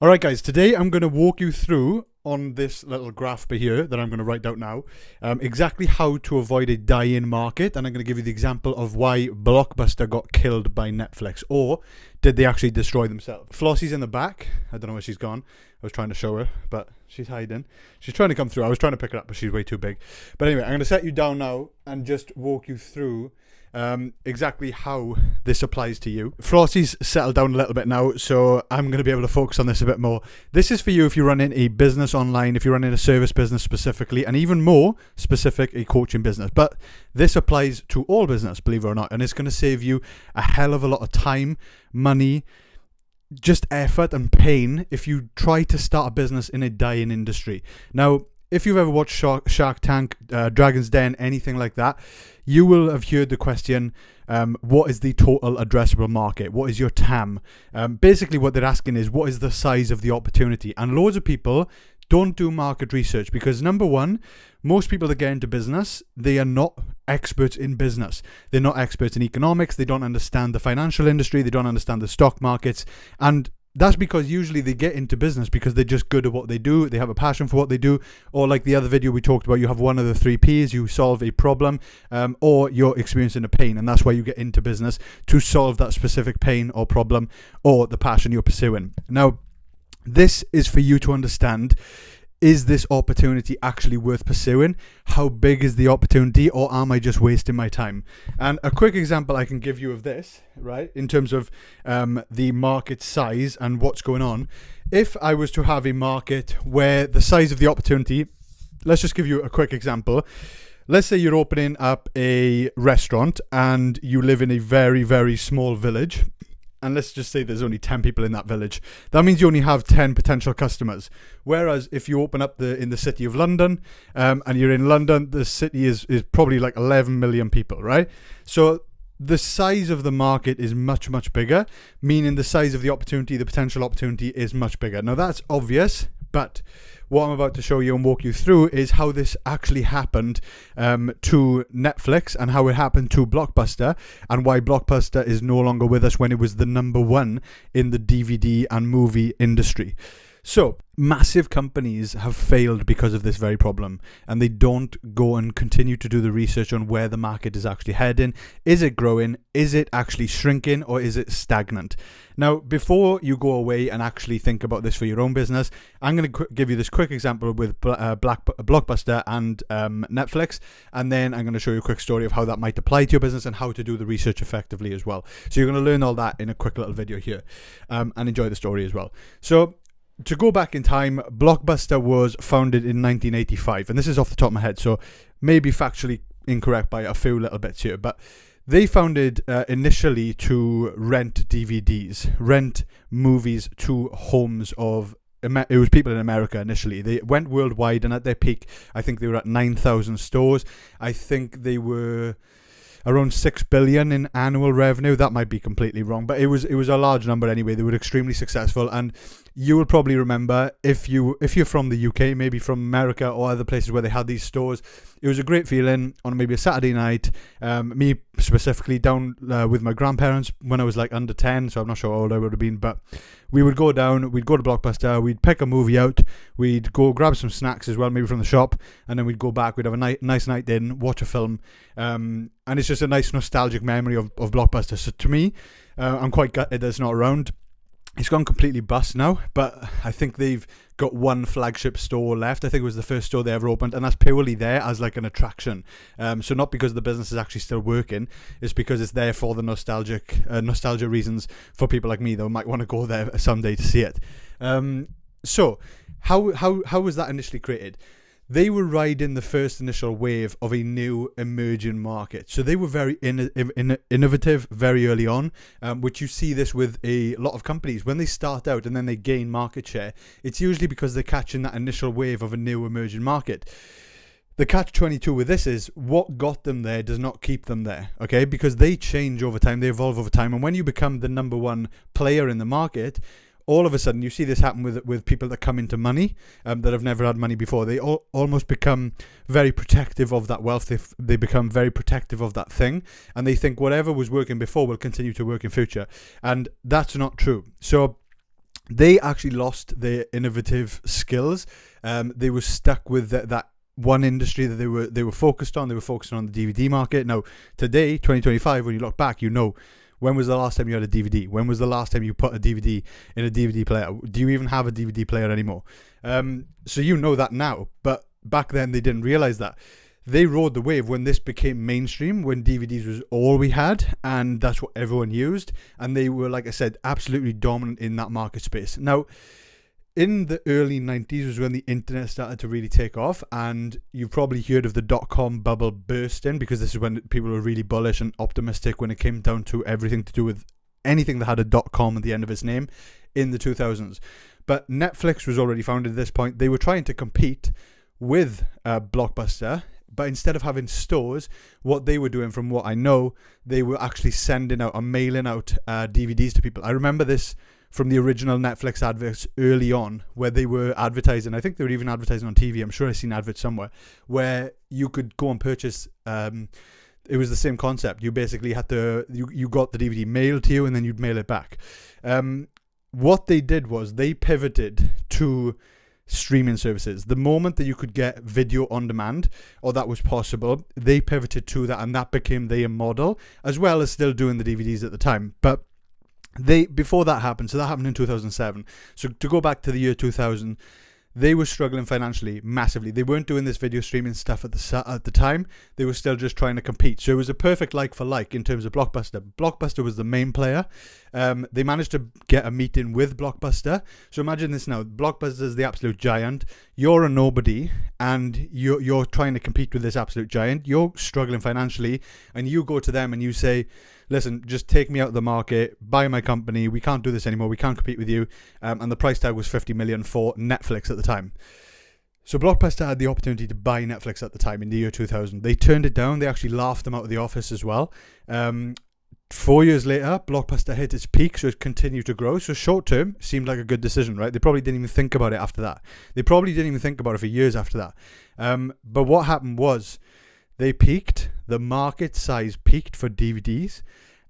Alright guys, today I'm going to walk you through on this little graph here that I'm going to write out now, exactly how to avoid a die-in market, and I'm going to give you the example of why Blockbuster got killed by Netflix, or did they actually destroy themselves. Flossie's in the back. I don't know where she's gone. I was trying to show her, but she's hiding. She's trying to come through. I was trying to pick her up, but she's way too big. But anyway, I'm going to set you down now and just walk you through exactly how this applies to you. Flossie's settled down a little bit now, so I'm going to be able to focus on this a bit more. This is for you if you're running a business online, if you're running a service business specifically, and even more specific, a coaching business. But this applies to all business, believe it or not, and it's going to save you a hell of a lot of time, money, just effort and pain if you try to start a business in a dying industry. Now, if you've ever watched Shark Tank, Dragon's Den, anything like that, you will have heard the question, what is the total addressable market? What is your TAM? Basically what they're asking is, what is the size of the opportunity? And loads of people don't do market research because, number one, most people that get into business, they are not experts in business. They're not experts in economics. They don't understand the financial industry. They don't understand the stock markets. And that's because usually they get into business because they're just good at what they do. They have a passion for what they do. Or like the other video we talked about, you have one of the 3 Ps, you solve a problem, or you're experiencing a pain. And that's why you get into business, to solve that specific pain or problem or the passion you're pursuing. Now, this is for you to understand. Is this opportunity actually worth pursuing? How big is the opportunity, or am I just wasting my time? And a quick example I can give you of this, right, in terms of the market size and what's going on. If I was to have a market where the size of the opportunity, let's just give you a quick example. Let's say you're opening up a restaurant and you live in a very, very small village. And let's just say there's only 10 people in that village. That means you only have 10 potential customers. Whereas if you open up in the city of London, and you're in London, the city is probably like 11 million people, right? So the size of the market is much, much bigger, meaning the size of the opportunity, the potential opportunity is much bigger. Now that's obvious, but what I'm about to show you and walk you through is how this actually happened to Netflix, and how it happened to Blockbuster, and why Blockbuster is no longer with us when it was the number 1 in the DVD and movie industry. So, massive companies have failed because of this very problem, and they don't go and continue to do the research on where the market is actually heading. Is it growing? Is it actually shrinking? Or is it stagnant? Now, before you go away and actually think about this for your own business, I'm going to give you this quick example with Blockbuster and Netflix, and then I'm going to show you a quick story of how that might apply to your business and how to do the research effectively as well. So you're going to learn all that in a quick little video here, and enjoy the story as well. So, to go back in time, Blockbuster was founded in 1985, and this is off the top of my head, so maybe factually incorrect by a few little bits here, but they founded initially to rent DVDs, rent movies to homes of, it was people in America initially. They went worldwide, and at their peak, I think they were at 9,000 stores. I think they were around 6 billion in annual revenue. That might be completely wrong, but it was a large number anyway. They were extremely successful, and you will probably remember, if you're from the UK, maybe from America or other places where they had these stores, it was a great feeling on maybe a Saturday night. Me specifically, down with my grandparents when I was like under 10, so I'm not sure how old I would have been, but we would go down, we'd go to Blockbuster, we'd pick a movie out, we'd go grab some snacks as well, maybe from the shop, and then we'd go back, we'd have a nice night in, watch a film, and it's just a nice nostalgic memory of Blockbuster. So to me, I'm quite gutted that it's not around. It's gone completely bust now, but I think they've got one flagship store left. I think it was the first store they ever opened, and that's purely there as like an attraction. So not because the business is actually still working, it's because it's there for the nostalgia reasons for people like me that might want to go there someday to see it. So how was that initially created? They were riding the first initial wave of a new emerging market. So they were very innovative very early on, which you see this with a lot of companies. When they start out and then they gain market share, it's usually because they're catching that initial wave of a new emerging market. The catch-22 with this is, what got them there does not keep them there, okay? Because they change over time, they evolve over time, and when you become the number 1 player in the market, all of a sudden, you see this happen with people that come into money, that have never had money before. They almost become very protective of that wealth. They become very protective of that thing, and they think whatever was working before will continue to work in future. And that's not true. So they actually lost their innovative skills. They were stuck with that one industry that they were focused on. They were focusing on the DVD market. Now, today, 2025, when you look back, when was the last time you had a DVD? When was the last time you put a DVD in a DVD player? Do you even have a DVD player anymore? So you know that now, but back then they didn't realize that. They rode the wave when this became mainstream, when DVDs was all we had, and that's what everyone used. And they were, like I said, absolutely dominant in that market space. Now, in the early 90s was when the internet started to really take off, and you've probably heard of the dot-com bubble bursting, because this is when people were really bullish and optimistic when it came down to everything to do with anything that had a .com at the end of its name in the 2000s. But Netflix was already founded at this point. They were trying to compete with Blockbuster, but instead of having stores, what they were doing, from what I know, they were actually sending out or mailing out DVDs to people. I remember this from the original Netflix adverts early on, where they were advertising. I think they were even advertising on TV. I'm sure I've seen adverts somewhere where you could go and purchase. It was the same concept. You basically had to, you got the DVD mailed to you, and then you'd mail it back. What they did was they pivoted to streaming services. The moment that you could get video on demand, or that was possible, they pivoted to that, and that became their model, as well as still doing the DVDs at the time. But before that happened, so that happened in 2007. So to go back to the year 2000, they were struggling financially massively. They weren't doing this video streaming stuff at the time. They were still just trying to compete. So it was a perfect like for like in terms of Blockbuster. Blockbuster was the main player. They managed to get a meeting with Blockbuster. So imagine this now. Blockbuster is the absolute giant. You're a nobody, and you're trying to compete with this absolute giant. You're struggling financially, and you go to them and you say, listen, just take me out of the market, buy my company. We can't do this anymore. We can't compete with you. And the price tag was $50 million for Netflix at the time. So Blockbuster had the opportunity to buy Netflix at the time in the year 2000. They turned it down. They actually laughed them out of the office as well. 4 years later, Blockbuster hit its peak, so it continued to grow. So short term, seemed like a good decision, right? They probably didn't even think about it after that. They probably didn't even think about it for years after that. But what happened was, they peaked, the market size peaked for DVDs,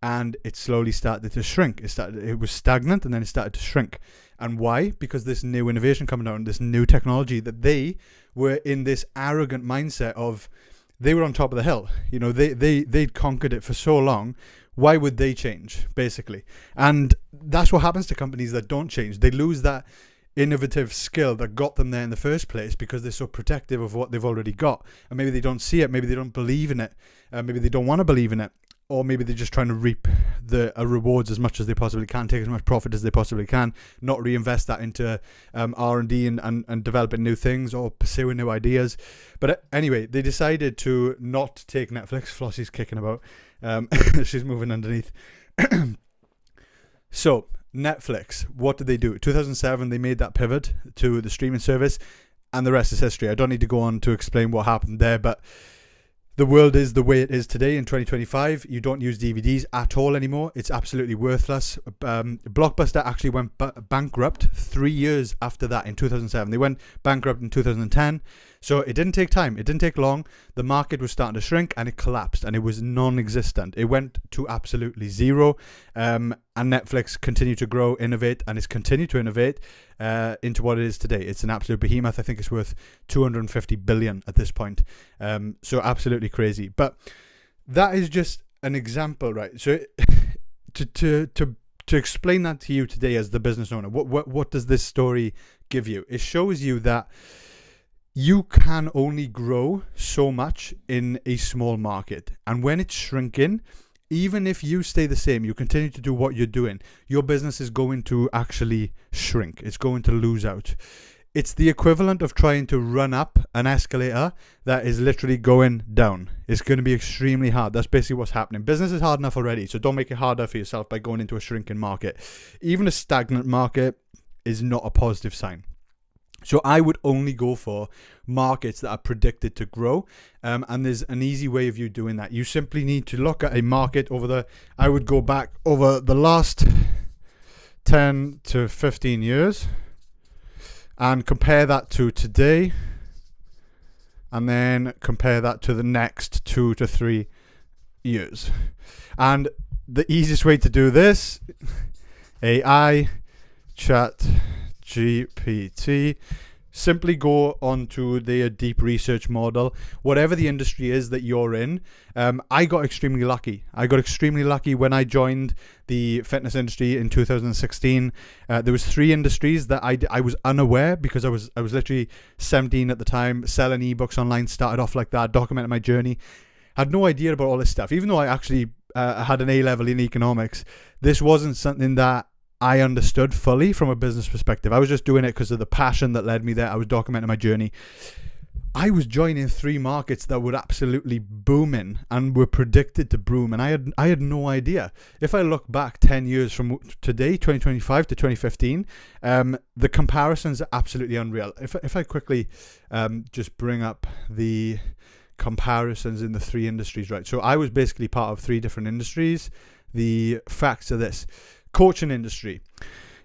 and it slowly started to shrink. It was stagnant, and then it started to shrink. And why? Because this new innovation coming out, this new technology, that they were in this arrogant mindset of, they were on top of the hill. You know, they'd conquered it for so long. Why would they change, basically? And that's what happens to companies that don't change. They lose that innovative skill that got them there in the first place, because they're so protective of what they've already got, and maybe they don't see it, maybe they don't believe in it, maybe they don't want to believe in it, or maybe they're just trying to reap the rewards as much as they possibly can, take as much profit as they possibly can, not reinvest that into R&D and developing new things or pursuing new ideas. But anyway, they decided to not take Netflix. Flossie's kicking about. She's moving underneath. So Netflix, what did they do? 2007, they made that pivot to the streaming service, and the rest is history. I don't need to go on to explain what happened there, but the world is the way it is today in 2025. You don't use DVDs at all anymore. It's absolutely worthless. Blockbuster actually went bankrupt 3 years after that in 2007. They went bankrupt in 2010. So it didn't take time. It didn't take long. The market was starting to shrink, and it collapsed, and it was non-existent. It went to absolutely zero. And Netflix continued to grow, innovate, and it's continued to innovate into what it is today. It's an absolute behemoth. I think it's worth $250 billion at this point. So absolutely crazy. But that is just an example, right? So to explain that to you today as the business owner, what does this story give you? It shows you that you can only grow so much in a small market. And when it's shrinking, even if you stay the same, you continue to do what you're doing, your business is going to actually shrink. It's going to lose out. It's the equivalent of trying to run up an escalator that is literally going down. It's going to be extremely hard. That's basically what's happening. Business is hard enough already, so don't make it harder for yourself by going into a shrinking market. Even a stagnant market is not a positive sign. So I would only go for markets that are predicted to grow. And there's an easy way of you doing that. You simply need to look at a market I would go back over the last 10 to 15 years and compare that to today, and then compare that to the next 2 to 3 years. And the easiest way to do this, AI, Chat GPT. Simply go onto their deep research model, whatever the industry is that you're in. I got extremely lucky. When I joined the fitness industry in 2016. There was 3 industries that I was unaware, because I was literally 17 at the time, selling ebooks online, started off like that, documented my journey. Had no idea about all this stuff. Even though I actually had an A-level in economics, this wasn't something that I understood fully from a business perspective. I was just doing it because of the passion that led me there. I was documenting my journey. I was joining 3 markets that were absolutely booming and were predicted to boom, and I had no idea. If I look back 10 years from today, 2025 to 2015, the comparisons are absolutely unreal. If I quickly just bring up the comparisons in the 3 industries, right? So I was basically part of 3 different industries. The facts are this. Coaching industry.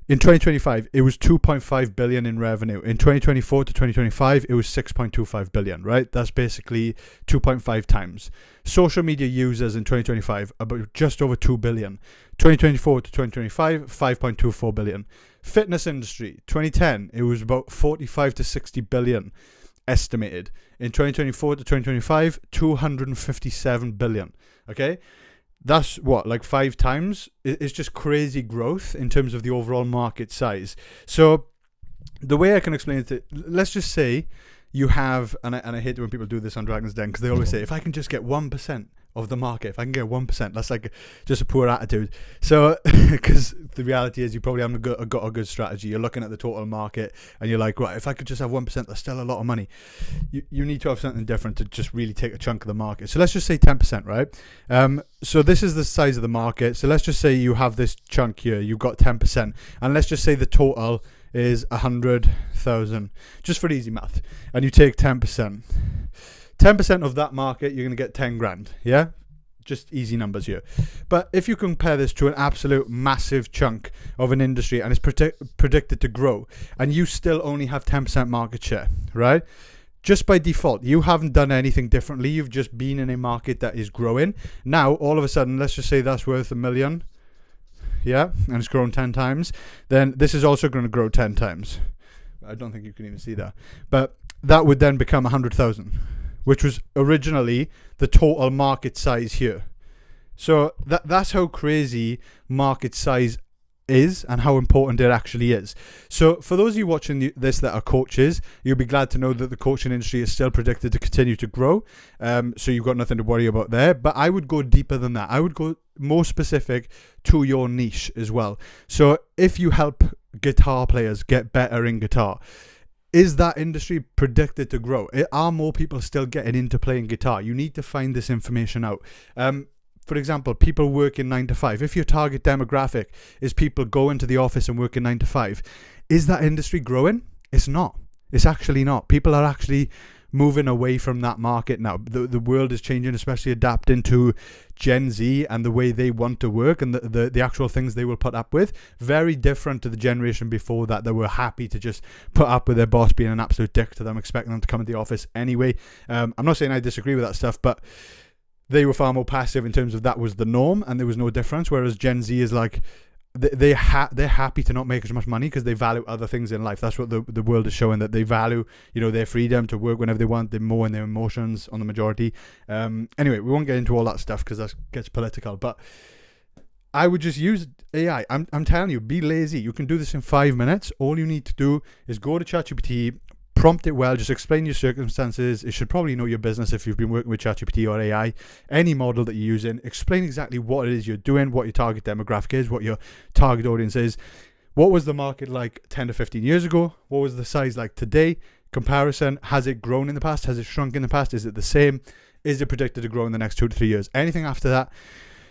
In 2025, it was 2.5 billion in revenue. In 2024 to 2025, it was 6.25 billion, right? That's basically 2.5 times. Social media users in 2025, about just over 2 billion. 2024 to 2025, 5.24 billion. Fitness industry, 2010, it was about 45 to 60 billion estimated. In 2024 to 2025, 257 billion, okay? That's what, like 5 times? It's just crazy growth in terms of the overall market size. So the way I can explain it, let's just say you have, and I hate when people do this on Dragon's Den, because they always say, if I can just get 1% of the market, if I can get 1%, that's like just a poor attitude. So, because the reality is you probably haven't got a good strategy. You're looking at the total market and you're like, right, if I could just have 1%, that's still a lot of money. You need to have something different to just really take a chunk of the market. So let's just say 10%, right? So this is the size of the market. So let's just say you have this chunk here, you've got 10%, and let's just say the total is 100,000, just for easy math, and you take 10%. 10% of that market, you're going to get 10 grand, yeah? Just easy numbers here. But if you compare this to an absolute massive chunk of an industry, and it's predicted to grow, and you still only have 10% market share, right? Just by default, you haven't done anything differently. You've just been in a market that is growing. Now, all of a sudden, let's just say that's worth $1 million, yeah? And it's grown 10 times. Then this is also going to grow 10 times. I don't think you can even see that. But that would then become 100,000. Which was originally the total market size here. So that's how crazy market size is and how important it actually is. So for those of you watching this that are coaches, you'll be glad to know that the coaching industry is still predicted to continue to grow. So you've got nothing to worry about there. But I would go deeper than that. I would go more specific to your niche as well. So if you help guitar players get better in guitar, is that industry predicted to grow? Are more people still getting into playing guitar? You need to find this information out. For example, people working 9 to 5. If your target demographic is people going to the office and working 9 to 5, is that industry growing? It's not. It's actually not. People are actually moving away from that market now. The world is changing, especially adapting to Gen Z and the way they want to work and the actual things they will put up with. Very different to the generation before that were happy to just put up with their boss being an absolute dick to them, expecting them to come into the office anyway. I'm not saying I disagree with that stuff, but they were far more passive in terms of that was the norm and there was no difference, whereas Gen Z is like, they're happy to not make as much money because they value other things in life. That's what the world is showing, that they value, their freedom to work whenever they want. They're more in their emotions on the majority. Anyway, we won't get into all that stuff because that gets political. But I would just use AI. I'm telling you, be lazy. You can do this in 5 minutes. All you need to do is go to ChatGPT, prompt it well, just explain your circumstances. It should probably know your business if you've been working with ChatGPT or AI, any model that you're using. Explain exactly what it is you're doing, what your target demographic is, what your target audience is. What was the market like 10 to 15 years ago? What was the size like today? Comparison, has it grown in the past? Has it shrunk in the past? Is it the same? Is it predicted to grow in the next 2 to 3 years? Anything after that,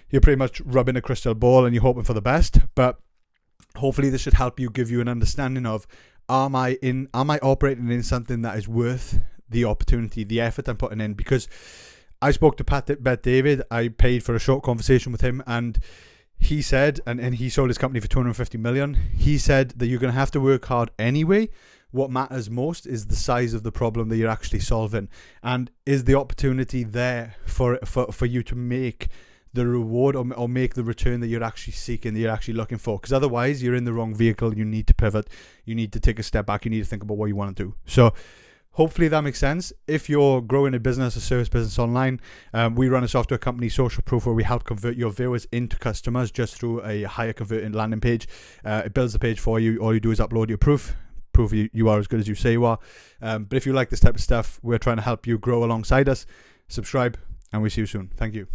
you're pretty much rubbing a crystal ball and you're hoping for the best. But hopefully this should help you, give you an understanding of, am I operating in something that is worth the opportunity, the effort I'm putting in? Because I spoke to Bet David. I paid for a short conversation with him, and he said, and he sold his company for 250 million. He said that you're going to have to work hard anyway. What matters most is the size of the problem that you're actually solving, and is the opportunity there for you to make the reward or make the return that you're actually seeking, that you're actually looking for. Because otherwise, you're in the wrong vehicle. You need to pivot. You need to take a step back. You need to think about what you want to do. So hopefully that makes sense. If you're growing a business, a service business online, we run a software company, Social Proof, where we help convert your viewers into customers just through a higher converting landing page. It builds the page for you. All you do is upload your proof you are as good as you say you are. But if you like this type of stuff, we're trying to help you grow alongside us. Subscribe, and we'll see you soon. Thank you.